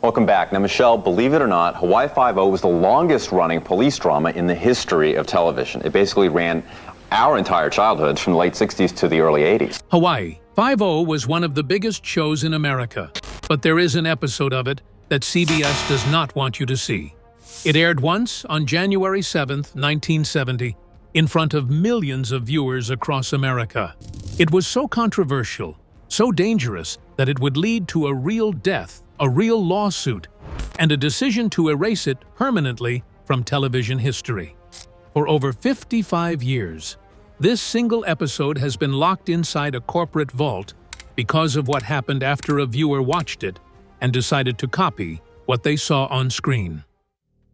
Welcome back. Now, Michelle, believe it or not, Hawaii Five-0 was the longest-running police drama in the history of television. It basically ran our entire childhoods from the late 60s to the early 80s. Hawaii Five-0 was one of the biggest shows in America, but there is an episode of it that CBS does not want you to see. It aired once on January 7th, 1970, in front of millions of viewers across America. It was so controversial, so dangerous, that it would lead to a real death, a real lawsuit, and a decision to erase it permanently from television history. For over 55 years, this single episode has been locked inside a corporate vault because of what happened after a viewer watched it and decided to copy what they saw on screen.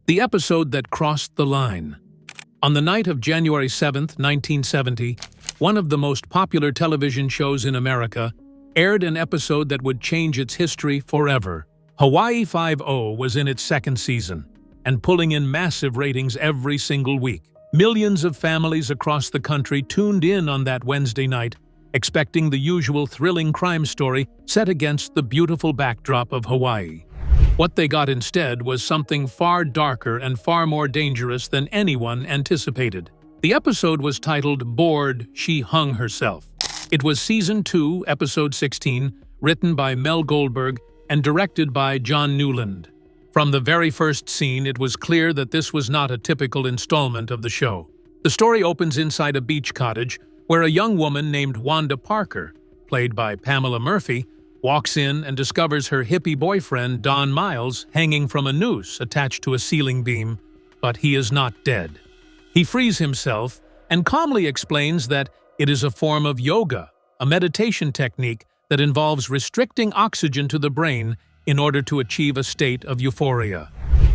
The episode that crossed the line. On the night of January 7th, 1970, one of the most popular television shows in America aired an episode that would change its history forever. Hawaii Five-0 was in its second season and pulling in massive ratings every single week. Millions of families across the country tuned in on that Wednesday night, expecting the usual thrilling crime story set against the beautiful backdrop of Hawaii. What they got instead was something far darker and far more dangerous than anyone anticipated. The episode was titled "Bored, She Hung Herself." It was Season 2, Episode 16, written by Mel Goldberg and directed by John Newland. From the very first scene, it was clear that this was not a typical installment of the show. The story opens inside a beach cottage where a young woman named Wanda Parker, played by Pamela Murphy, walks in and discovers her hippie boyfriend, Don Miles, hanging from a noose attached to a ceiling beam, but he is not dead. He frees himself and calmly explains that it is a form of yoga, a meditation technique that involves restricting oxygen to the brain in order to achieve a state of euphoria.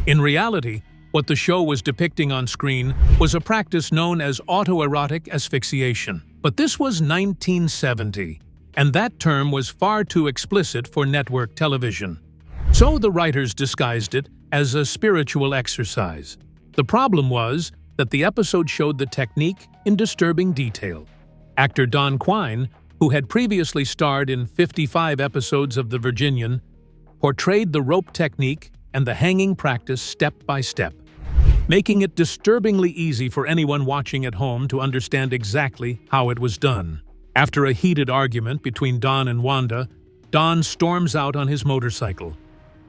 In reality, what the show was depicting on screen was a practice known as autoerotic asphyxiation. But this was 1970, and that term was far too explicit for network television. So the writers disguised it as a spiritual exercise. The problem was that the episode showed the technique in disturbing detail. Actor Don Quine, who had previously starred in 55 episodes of The Virginian, portrayed the rope technique and the hanging practice step by step, making it disturbingly easy for anyone watching at home to understand exactly how it was done. After a heated argument between Don and Wanda, Don storms out on his motorcycle.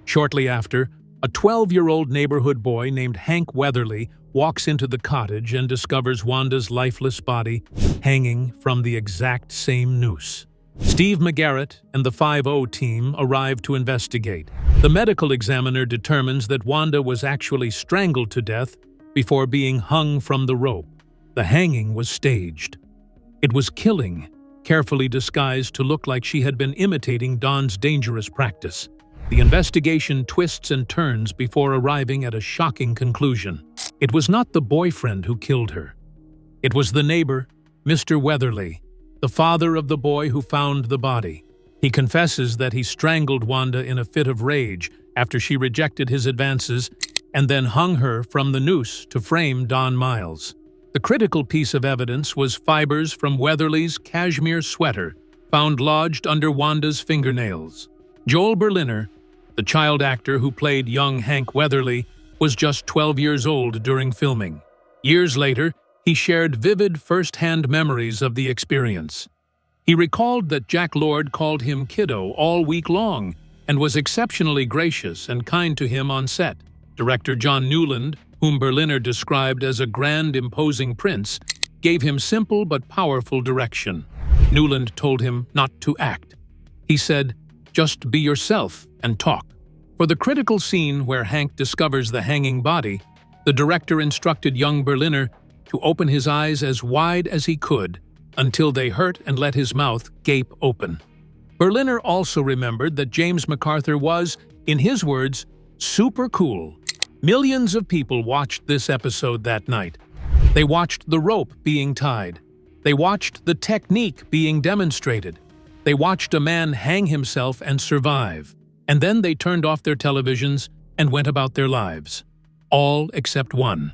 Shortly after, a 12-year-old neighborhood boy named Hank Weatherly walks into the cottage and discovers Wanda's lifeless body hanging from the exact same noose. Steve McGarrett and the 5-0 team arrive to investigate. The medical examiner determines that Wanda was actually strangled to death before being hung from the rope. The hanging was staged. It was killing, carefully disguised to look like she had been imitating Don's dangerous practice. The investigation twists and turns before arriving at a shocking conclusion. It was not the boyfriend who killed her. It was the neighbor, Mr. Weatherly, the father of the boy who found the body. He confesses that he strangled Wanda in a fit of rage after she rejected his advances and then hung her from the noose to frame Don Miles. The critical piece of evidence was fibers from Weatherly's cashmere sweater found lodged under Wanda's fingernails. Joel Berliner, the child actor who played young Hank Weatherly, was just 12 years old during filming. Years later, he shared vivid first-hand memories of the experience. He recalled that Jack Lord called him kiddo all week long and was exceptionally gracious and kind to him on set. Director John Newland, whom Berliner described as a grand, imposing prince, gave him simple but powerful direction. Newland told him not to act. He said, "Just be yourself and talk." For the critical scene where Hank discovers the hanging body, the director instructed young Berliner to open his eyes as wide as he could until they hurt and let his mouth gape open. Berliner also remembered that James MacArthur was, in his words, super cool. Millions of people watched this episode that night. They watched the rope being tied. They watched the technique being demonstrated. They watched a man hang himself and survive. And then they turned off their televisions and went about their lives. All except one.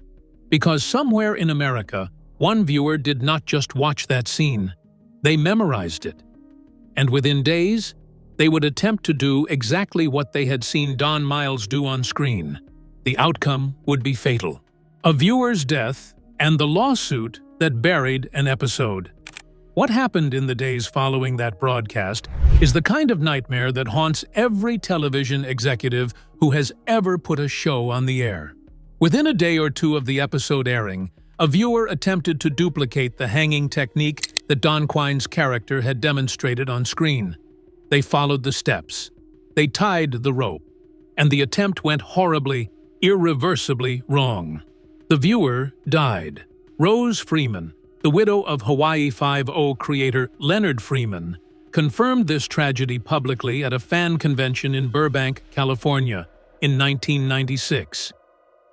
Because somewhere in America, one viewer did not just watch that scene. They memorized it. And within days, They would attempt to do exactly what they had seen Don Miles do on screen. The outcome would be fatal. A viewer's death and the lawsuit that buried an episode. What happened in the days following that broadcast is the kind of nightmare that haunts every television executive who has ever put a show on the air. Within a day or two of the episode airing, a viewer attempted to duplicate the hanging technique that Don Quine's character had demonstrated on screen. They followed the steps. They tied the rope. And the attempt went horribly, irreversibly wrong. The viewer died. Rose Freeman, the widow of Hawaii Five-0 creator Leonard Freeman, confirmed this tragedy publicly at a fan convention in Burbank, California, in 1996.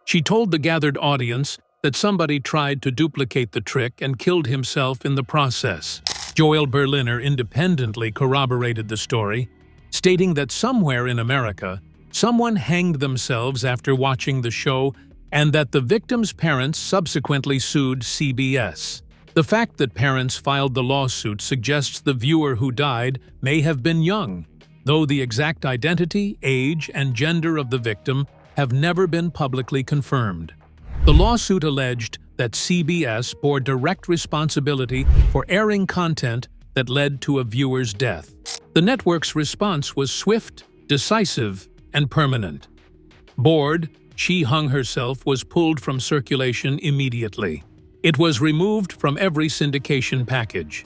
She told the gathered audience that somebody tried to duplicate the trick and killed himself in the process. Joel Berliner independently corroborated the story, stating that somewhere in America, someone hanged themselves after watching the show and that the victim's parents subsequently sued CBS. The fact that parents filed the lawsuit suggests the viewer who died may have been young, though the exact identity, age, and gender of the victim have never been publicly confirmed. The lawsuit alleged that CBS bore direct responsibility for airing content that led to a viewer's death. The network's response was swift, decisive, and permanent. Bored, She Hung Herself was pulled from circulation immediately. It was removed from every syndication package.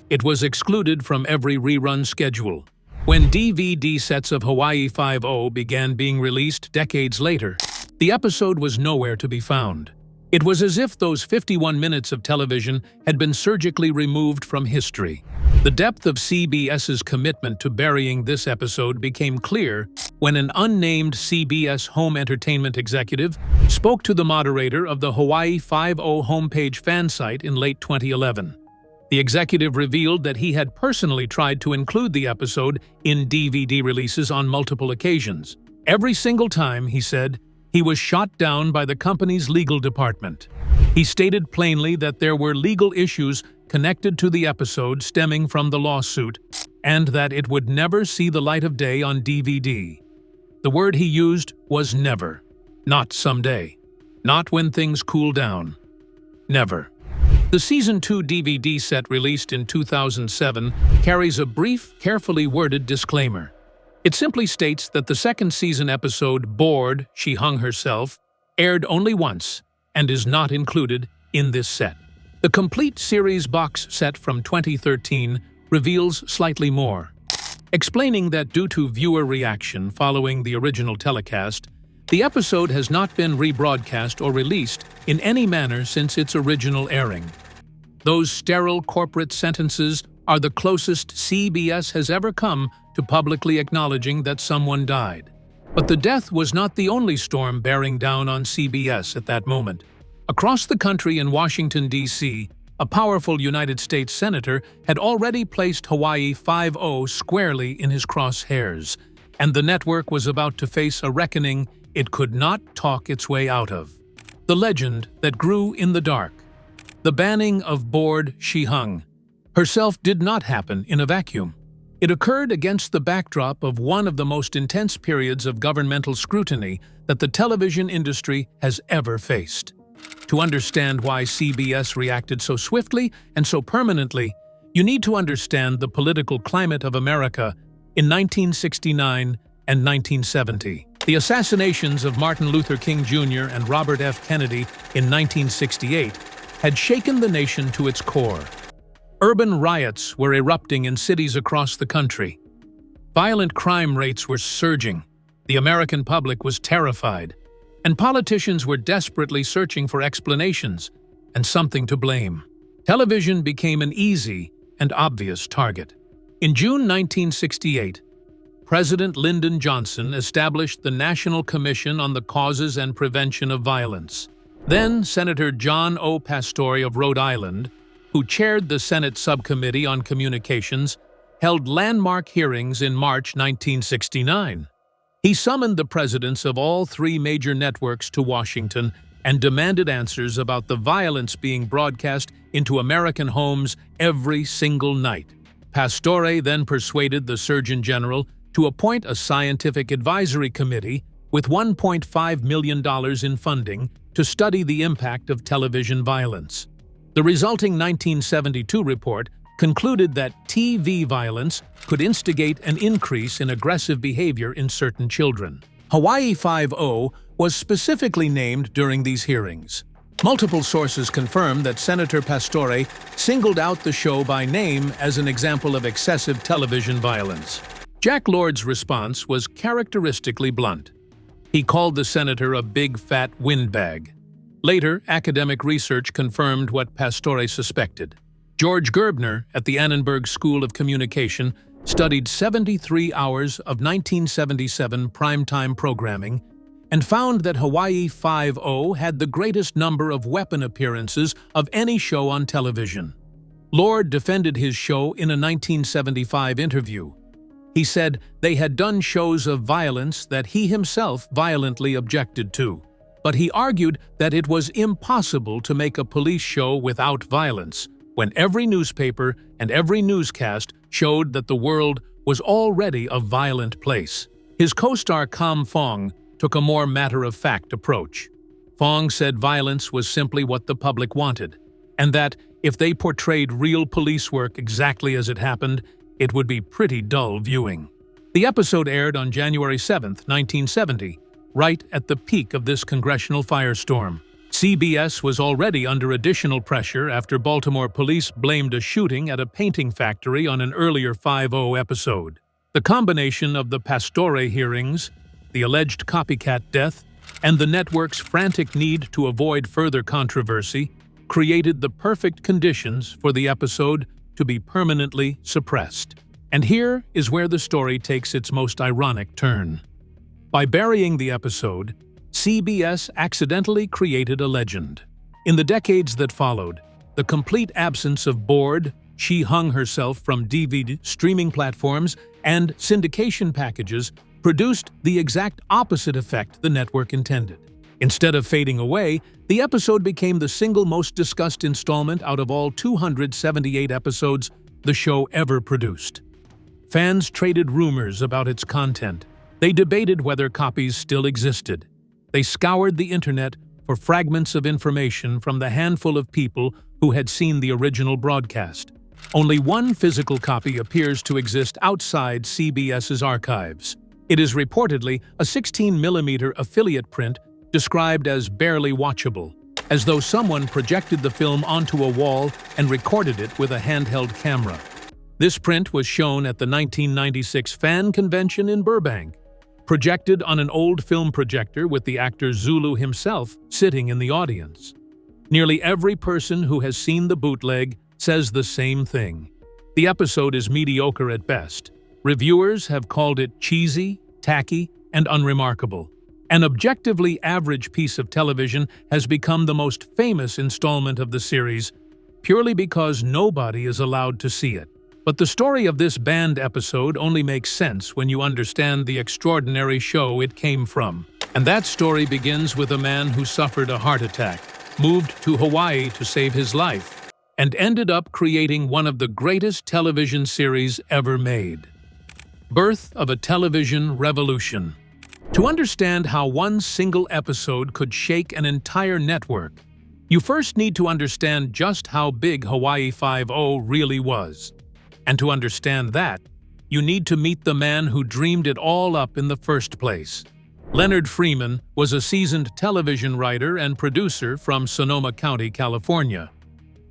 It was excluded from every rerun schedule. When DVD sets of Hawaii Five-0 began being released decades later, the episode was nowhere to be found. It was as if those 51 minutes of television had been surgically removed from history. The depth of CBS's commitment to burying this episode became clear when an unnamed CBS home entertainment executive spoke to the moderator of the Hawaii Five-0 homepage fan site in late 2011. The executive revealed that he had personally tried to include the episode in DVD releases on multiple occasions. Every single time, he said, he was shot down by the company's legal department. He stated plainly that there were legal issues connected to the episode stemming from the lawsuit, and that it would never see the light of day on DVD. The word he used was never. Not someday. Not when things cool down. Never. The Season 2 DVD set released in 2007 carries a brief, carefully worded disclaimer. It simply states that the second season episode, Bored, She Hung Herself, aired only once and is not included in this set. The complete series box set from 2013 reveals slightly more, explaining that due to viewer reaction following the original telecast, the episode has not been rebroadcast or released in any manner since its original airing. Those sterile corporate sentences are the closest CBS has ever come to publicly acknowledging that someone died. But the death was not the only storm bearing down on CBS at that moment. Across the country in Washington, D.C., a powerful United States senator had already placed Hawaii Five-0 squarely in his crosshairs, and the network was about to face a reckoning it could not talk its way out of. The legend that grew in the dark. The banning of Bored, She Hung Herself did not happen in a vacuum. It occurred against the backdrop of one of the most intense periods of governmental scrutiny that the television industry has ever faced. To understand why CBS reacted so swiftly and so permanently, you need to understand the political climate of America in 1969 and 1970. The assassinations of Martin Luther King Jr. and Robert F. Kennedy in 1968 had shaken the nation to its core. Urban riots were erupting in cities across the country. Violent crime rates were surging. The American public was terrified, and politicians were desperately searching for explanations and something to blame. Television became an easy and obvious target. In June 1968, President Lyndon Johnson established the National Commission on the Causes and Prevention of Violence. Then Senator John O. Pastore of Rhode Island, who chaired the Senate Subcommittee on Communications, held landmark hearings in March 1969. He summoned the presidents of all three major networks to Washington and demanded answers about the violence being broadcast into American homes every single night. Pastore then persuaded the Surgeon General to appoint a scientific advisory committee with $1.5 million in funding to study the impact of television violence. The resulting 1972 report concluded that TV violence could instigate an increase in aggressive behavior in certain children. Hawaii Five-0 was specifically named during these hearings. Multiple sources confirm that Senator Pastore singled out the show by name as an example of excessive television violence. Jack Lord's response was characteristically blunt. He called the senator a big fat windbag. Later, academic research confirmed what Pastore suspected. George Gerbner at the Annenberg School of Communication studied 73 hours of 1977 primetime programming and found that Hawaii Five-0 had the greatest number of weapon appearances of any show on television. Lord defended his show in a 1975 interview. He said they had done shows of violence that he himself violently objected to, but he argued that it was impossible to make a police show without violence, when every newspaper and every newscast showed that the world was already a violent place. His co-star Kam Fong took a more matter-of-fact approach. Fong said violence was simply what the public wanted, and that if they portrayed real police work exactly as it happened, it would be pretty dull viewing. The episode aired on January 7, 1970, right at the peak of this congressional firestorm. CBS was already under additional pressure after Baltimore police blamed a shooting at a painting factory on an earlier Five-0 episode. The combination of the Pastore hearings, the alleged copycat death, and the network's frantic need to avoid further controversy created the perfect conditions for the episode to be permanently suppressed. And here is where the story takes its most ironic turn. By burying the episode, CBS accidentally created a legend. In the decades that followed, the complete absence of board, she hung herself from DVD streaming platforms and syndication packages produced the exact opposite effect the network intended. Instead of fading away, the episode became the single most discussed installment out of all 278 episodes the show ever produced. Fans traded rumors about its content. They debated whether copies still existed. They scoured the internet for fragments of information from the handful of people who had seen the original broadcast. Only one physical copy appears to exist outside CBS's archives. It is reportedly a 16mm affiliate print described as barely watchable, as though someone projected the film onto a wall and recorded it with a handheld camera. This print was shown at the 1996 fan convention in Burbank, projected on an old film projector with the actor Zulu himself sitting in the audience. Nearly every person who has seen the bootleg says the same thing. The episode is mediocre at best. Reviewers have called it cheesy, tacky, and unremarkable. An objectively average piece of television has become the most famous installment of the series purely because nobody is allowed to see it. But the story of this banned episode only makes sense when you understand the extraordinary show it came from. And that story begins with a man who suffered a heart attack, moved to Hawaii to save his life, and ended up creating one of the greatest television series ever made. Birth of a television revolution. To understand how one single episode could shake an entire network, you first need to understand just how big Hawaii Five-0 really was. And to understand that, you need to meet the man who dreamed it all up in the first place. Leonard Freeman was a seasoned television writer and producer from Sonoma County, California.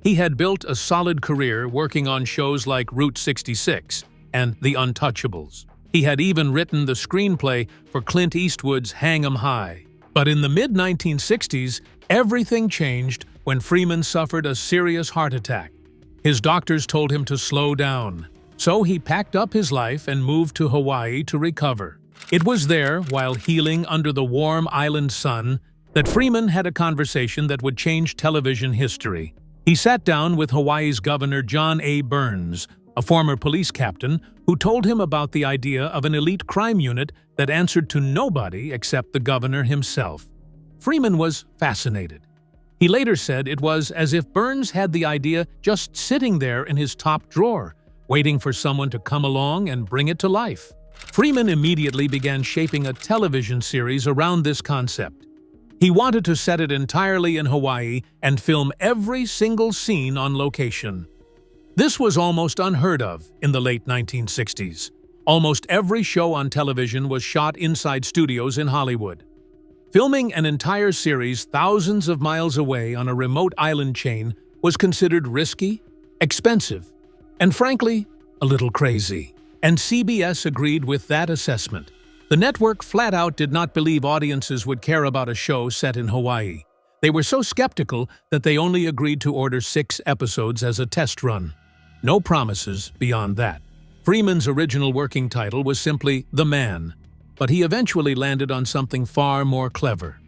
He had built a solid career working on shows like Route 66 and The Untouchables. He had even written the screenplay for Clint Eastwood's Hang 'em High. But in the mid-1960s, everything changed when Freeman suffered a serious heart attack. His doctors told him to slow down, so he packed up his life and moved to Hawaii to recover. It was there, while healing under the warm island sun, that Freeman had a conversation that would change television history. He sat down with Hawaii's Governor John A. Burns, a former police captain, who told him about the idea of an elite crime unit that answered to nobody except the governor himself. Freeman was fascinated. He later said it was as if Burns had the idea just sitting there in his top drawer, waiting for someone to come along and bring it to life. Freeman immediately began shaping a television series around this concept. He wanted to set it entirely in Hawaii and film every single scene on location. This was almost unheard of in the late 1960s. Almost every show on television was shot inside studios in Hollywood. Filming an entire series thousands of miles away on a remote island chain was considered risky, expensive, and frankly, a little crazy. And CBS agreed with that assessment. The network flat out did not believe audiences would care about a show set in Hawaii. They were so skeptical that they only agreed to order 6 episodes as a test run. No promises beyond that. Freeman's original working title was simply The Man, but he eventually landed on something far more clever.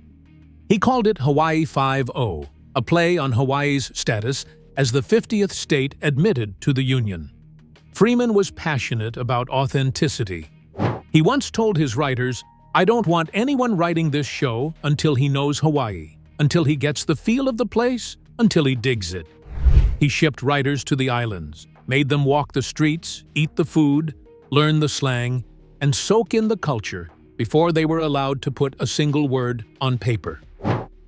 He called it Hawaii 5-0, a play on Hawaii's status as the 50th state admitted to the Union. Freeman was passionate about authenticity. He once told his writers, "I don't want anyone writing this show until he knows Hawaii, until he gets the feel of the place, until he digs it." He shipped writers to the islands, made them walk the streets, eat the food, learn the slang, and soak in the culture before they were allowed to put a single word on paper.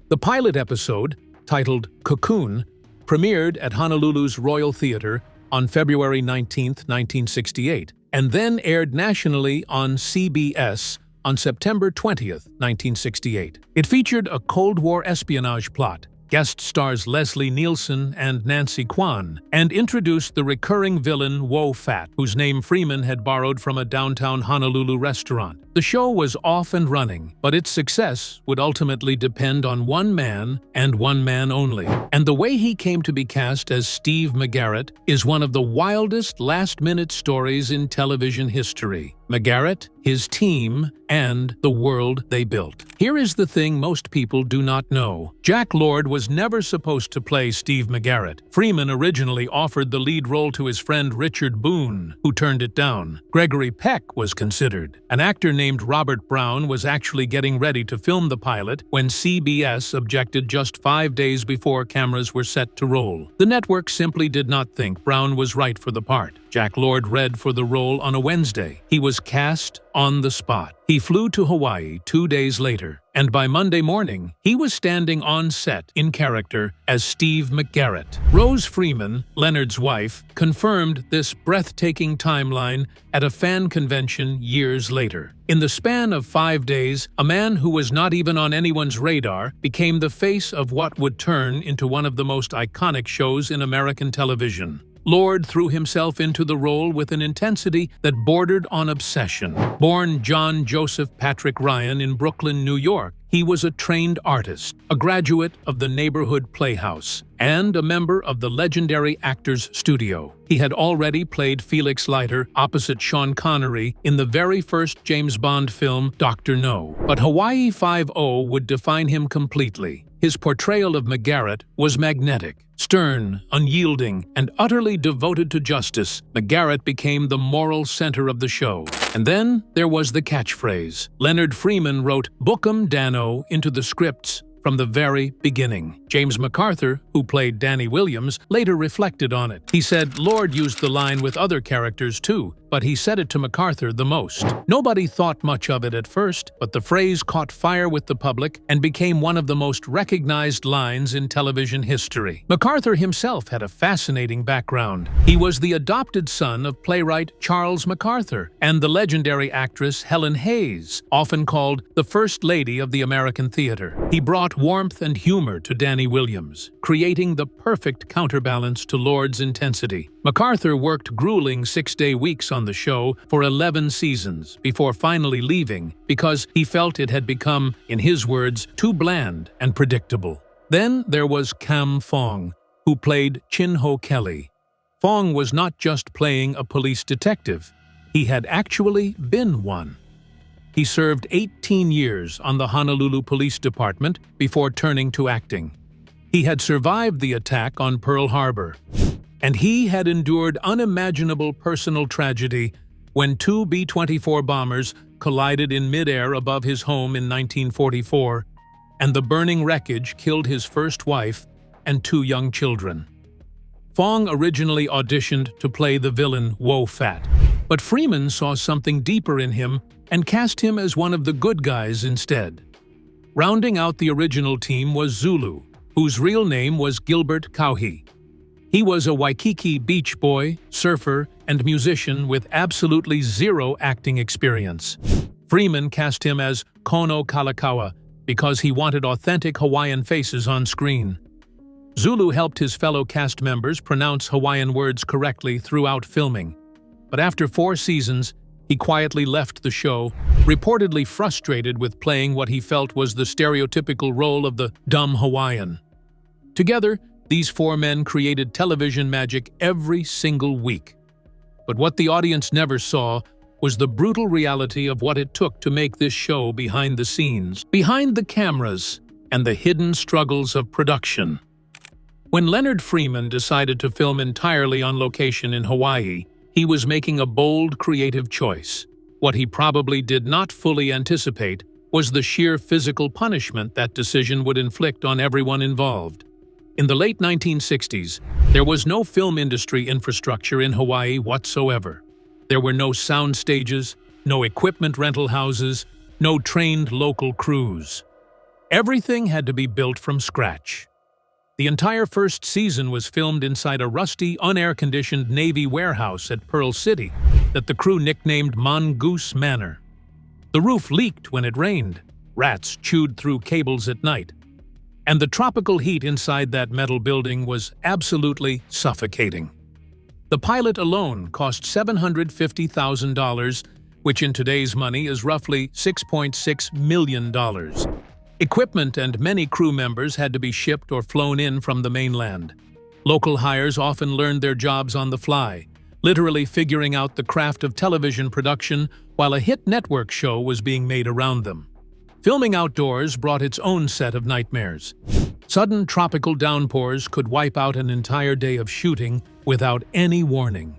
The pilot episode, titled Cocoon, premiered at Honolulu's Royal Theatre on February 19, 1968, and then aired nationally on CBS on September 20, 1968. It featured a Cold War espionage plot, guest stars Leslie Nielsen and Nancy Kwan, and introduced the recurring villain Wo Fat, whose name Freeman had borrowed from a downtown Honolulu restaurant. The show was off and running, but its success would ultimately depend on one man and one man only. And the way he came to be cast as Steve McGarrett is one of the wildest last-minute stories in television history. McGarrett, his team, and the world they built. Here is the thing most people do not know. Jack Lord was never supposed to play Steve McGarrett. Freeman originally offered the lead role to his friend Richard Boone, who turned it down. Gregory Peck was considered. An actor named Robert Brown was actually getting ready to film the pilot when CBS objected just 5 days before cameras were set to roll. The network simply did not think Brown was right for the part. Jack Lord read for the role on a Wednesday. He was cast on the spot. He flew to Hawaii 2 days later, and by Monday morning, he was standing on set in character as Steve McGarrett. Rose Freeman, Leonard's wife, confirmed this breathtaking timeline at a fan convention years later. In the span of 5 days, a man who was not even on anyone's radar became the face of what would turn into one of the most iconic shows in American television. Lord threw himself into the role with an intensity that bordered on obsession. Born John Joseph Patrick Ryan in Brooklyn, New York, he was a trained artist, a graduate of the neighborhood playhouse, and a member of the legendary Actors Studio. He had already played Felix Leiter opposite Sean Connery in the very first James Bond film, Dr. No. But Hawaii 5-0 would define him completely. His portrayal of McGarrett was magnetic. Stern, unyielding, and utterly devoted to justice, McGarrett became the moral center of the show. And then there was the catchphrase. Leonard Freeman wrote "Book 'em, Dano" into the scripts from the very beginning. James MacArthur, who played Danny Williams, later reflected on it. He said Lord used the line with other characters too, but he said it to MacArthur the most. Nobody thought much of it at first, but the phrase caught fire with the public and became one of the most recognized lines in television history. MacArthur himself had a fascinating background. He was the adopted son of playwright Charles MacArthur and the legendary actress Helen Hayes, often called the First Lady of the American theater. He brought warmth and humor to Danny Williams, creating the perfect counterbalance to Lord's intensity. MacArthur worked grueling 6-day weeks on the show for 11 seasons before finally leaving because he felt it had become, in his words, too bland and predictable. Then there was Cam Fong, who played Chin Ho Kelly. Fong was not just playing a police detective, he had actually been one. He served 18 years on the Honolulu Police Department before turning to acting. He had survived the attack on Pearl Harbor, and he had endured unimaginable personal tragedy when 2 B-24 bombers collided in midair above his home in 1944, and the burning wreckage killed his first wife and 2 young children. Fong originally auditioned to play the villain Wo Fat, but Freeman saw something deeper in him and cast him as one of the good guys instead. Rounding out the original team was Zulu, whose real name was Gilbert Kauhi. He was a Waikiki beach boy, surfer, and musician with absolutely zero acting experience. Freeman cast him as Kono Kalakaua because he wanted authentic Hawaiian faces on screen. Zulu helped his fellow cast members pronounce Hawaiian words correctly throughout filming. But after 4 seasons, he quietly left the show, reportedly frustrated with playing what he felt was the stereotypical role of the dumb Hawaiian. Together, these 4 men created television magic every single week. But what the audience never saw was the brutal reality of what it took to make this show behind the scenes, behind the cameras, and the hidden struggles of production. When Leonard Freeman decided to film entirely on location in Hawaii, he was making a bold, creative choice. What he probably did not fully anticipate was the sheer physical punishment that decision would inflict on everyone involved. In the late 1960s, there was no film industry infrastructure in Hawaii whatsoever. There were no sound stages, no equipment rental houses, no trained local crews. Everything had to be built from scratch. The entire first season was filmed inside a rusty, unair-conditioned Navy warehouse at Pearl City that the crew nicknamed Mongoose Manor. The roof leaked when it rained, rats chewed through cables at night, and the tropical heat inside that metal building was absolutely suffocating. The pilot alone cost $750,000, which in today's money is roughly $6.6 million. Equipment and many crew members had to be shipped or flown in from the mainland. Local hires often learned their jobs on the fly, literally figuring out the craft of television production while a hit network show was being made around them. Filming outdoors brought its own set of nightmares. Sudden tropical downpours could wipe out an entire day of shooting without any warning.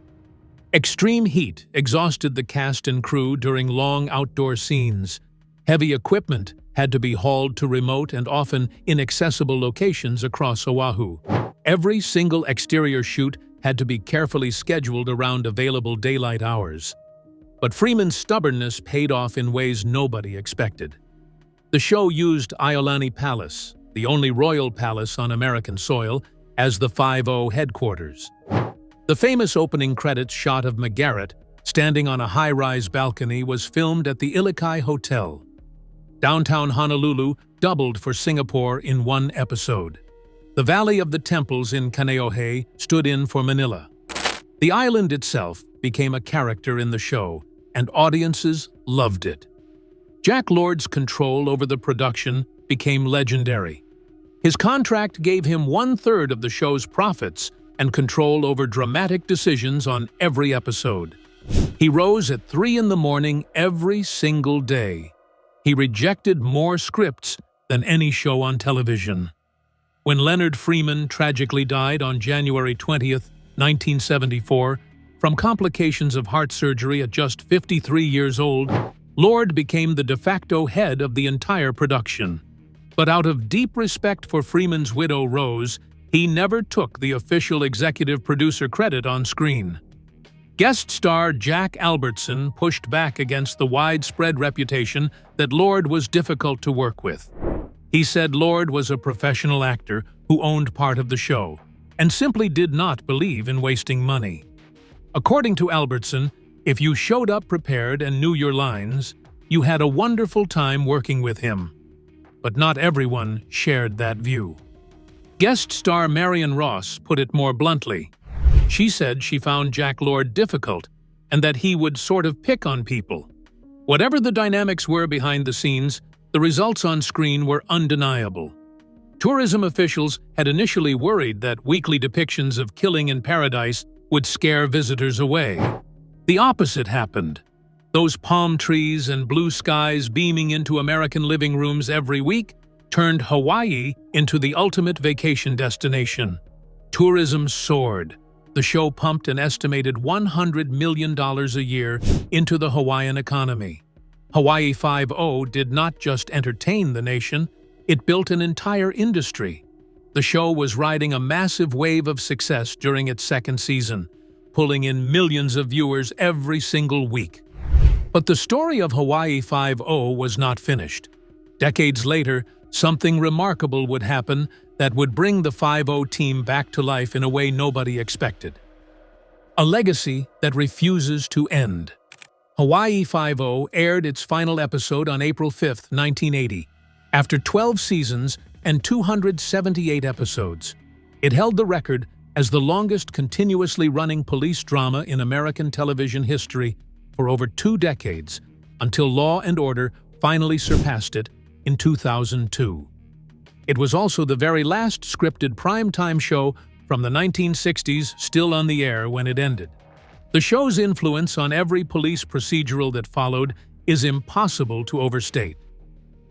Extreme heat exhausted the cast and crew during long outdoor scenes. Heavy equipment had to be hauled to remote and often inaccessible locations across Oahu. Every single exterior shoot had to be carefully scheduled around available daylight hours. But Freeman's stubbornness paid off in ways nobody expected. The show used Iolani Palace, the only royal palace on American soil, as the 5-0 headquarters. The famous opening credits shot of McGarrett standing on a high-rise balcony was filmed at the Ilikai Hotel. Downtown Honolulu doubled for Singapore in one episode. The Valley of the Temples in Kaneohe stood in for Manila. The island itself became a character in the show, and audiences loved it. Jack Lord's control over the production became legendary. His contract gave him 1/3 of the show's profits and control over dramatic decisions on every episode. He rose at 3 in the morning every single day. He rejected more scripts than any show on television. When Leonard Freeman tragically died on January 20th, 1974, from complications of heart surgery at just 53 years old, Lord became the de facto head of the entire production. But out of deep respect for Freeman's widow Rose, he never took the official executive producer credit on screen. Guest star Jack Albertson pushed back against the widespread reputation that Lord was difficult to work with. He said Lord was a professional actor who owned part of the show and simply did not believe in wasting money. According to Albertson, if you showed up prepared and knew your lines, you had a wonderful time working with him. But not everyone shared that view. Guest star Marion Ross put it more bluntly. She said she found Jack Lord difficult and that he would sort of pick on people. Whatever the dynamics were behind the scenes, the results on screen were undeniable. Tourism officials had initially worried that weekly depictions of killing in paradise would scare visitors away. The opposite happened. Those palm trees and blue skies beaming into American living rooms every week turned Hawaii into the ultimate vacation destination. Tourism soared. The show pumped an estimated $100 million a year into the Hawaiian economy. Hawaii 5-0 did not just entertain the nation, it built an entire industry. The show was riding a massive wave of success during its second season, pulling in millions of viewers every single week. But the story of Hawaii Five-0 was not finished. Decades later, something remarkable would happen that would bring the 5-0 team back to life in a way nobody expected. A legacy that refuses to end. Hawaii Five-0 aired its final episode on April 5, 1980. After 12 seasons and 278 episodes, it held the record as the longest continuously running police drama in American television history for over 2 decades, until Law and Order finally surpassed it in 2002. It was also the very last scripted primetime show from the 1960s still on the air when it ended. The show's influence on every police procedural that followed is impossible to overstate.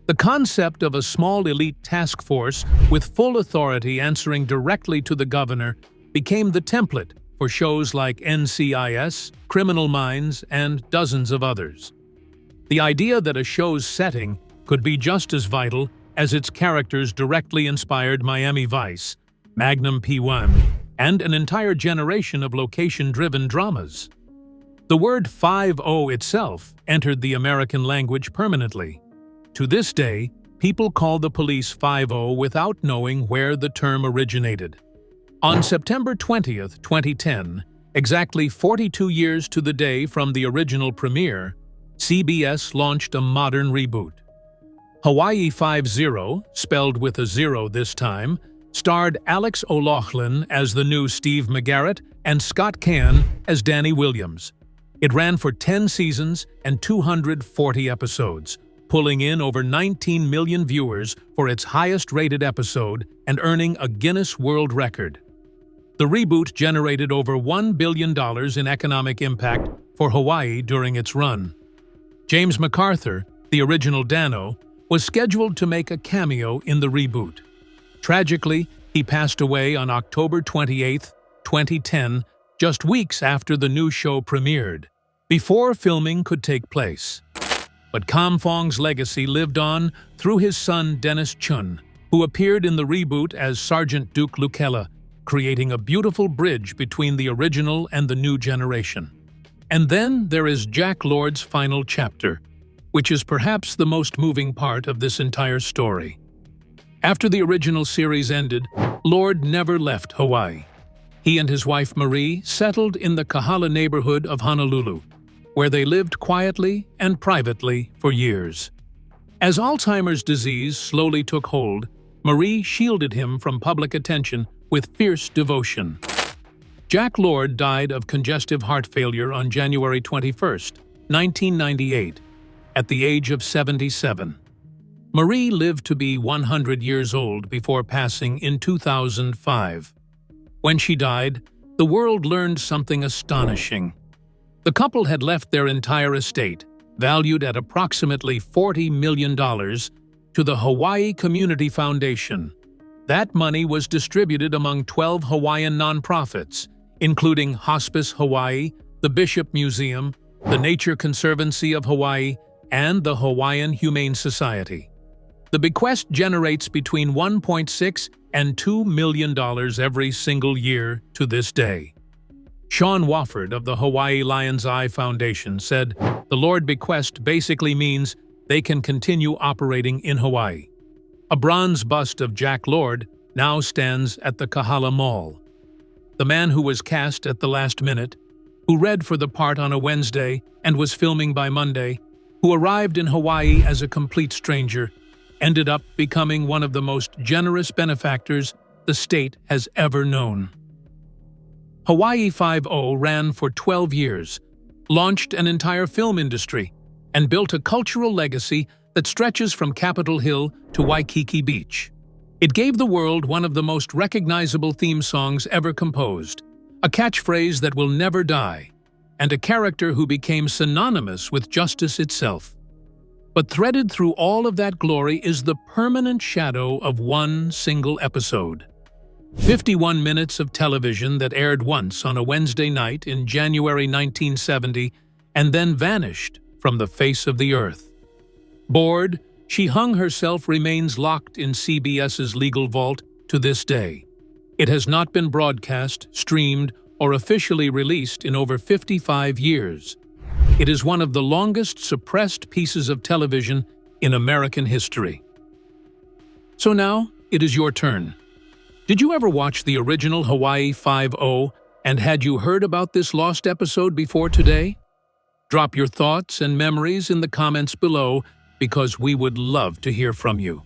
The concept of a small elite task force with full authority answering directly to the governor became the template for shows like NCIS, Criminal Minds, and dozens of others. The idea that a show's setting could be just as vital as its characters directly inspired Miami Vice, Magnum P1, and an entire generation of location-driven dramas. The word 5-0 itself entered the American language permanently. To this day, people call the police 5-0 without knowing where the term originated. On September 20th, 2010, exactly 42 years to the day from the original premiere, CBS launched a modern reboot. Hawaii Five-0, spelled with a zero this time, starred Alex O'Loughlin as the new Steve McGarrett and Scott Caan as Danny Williams. It ran for 10 seasons and 240 episodes, pulling in over 19 million viewers for its highest-rated episode and earning a Guinness World Record. The reboot generated over $1 billion in economic impact for Hawaii during its run. James MacArthur, the original Dano, was scheduled to make a cameo in the reboot. Tragically, he passed away on October 28, 2010, just weeks after the new show premiered, before filming could take place. But Kam Fong's legacy lived on through his son Dennis Chun, who appeared in the reboot as Sergeant Duke Lukela, creating a beautiful bridge between the original and the new generation. And then there is Jack Lord's final chapter, which is perhaps the most moving part of this entire story. After the original series ended, Lord never left Hawaii. He and his wife Marie settled in the Kahala neighborhood of Honolulu, where they lived quietly and privately for years. As Alzheimer's disease slowly took hold, Marie shielded him from public attention with fierce devotion. Jack Lord died of congestive heart failure on January 21, 1998, at the age of 77. Marie lived to be 100 years old before passing in 2005. When she died, the world learned something astonishing. The couple had left their entire estate, valued at approximately $40 million, to the Hawaii Community Foundation. That money was distributed among 12 Hawaiian nonprofits, including Hospice Hawaii, the Bishop Museum, the Nature Conservancy of Hawaii, and the Hawaiian Humane Society. The bequest generates between $1.6 and $2 million every single year to this day. Sean Wofford of the Hawaii Lion's Eye Foundation said, "The Lord bequest basically means they can continue operating in Hawaii." A bronze bust of Jack Lord now stands at the Kahala Mall. The man who was cast at the last minute, who read for the part on a Wednesday and was filming by Monday, who arrived in Hawaii as a complete stranger, ended up becoming one of the most generous benefactors the state has ever known. Hawaii Five-0 ran for 12 years, launched an entire film industry, and built a cultural legacy that stretches from Capitol Hill to Waikiki Beach. It gave the world one of the most recognizable theme songs ever composed, a catchphrase that will never die, and a character who became synonymous with justice itself. But threaded through all of that glory is the permanent shadow of one single episode. 51 minutes of television that aired once on a Wednesday night in January 1970 and then vanished from the face of the earth. Bored, She Hung herself remains locked in CBS's legal vault to this day. It has not been broadcast, streamed, or officially released in over 55 years. It is one of the longest suppressed pieces of television in American history. So now, it is your turn. Did you ever watch the original Hawaii Five-0, and had you heard about this lost episode before today? Drop your thoughts and memories in the comments below, because we would love to hear from you.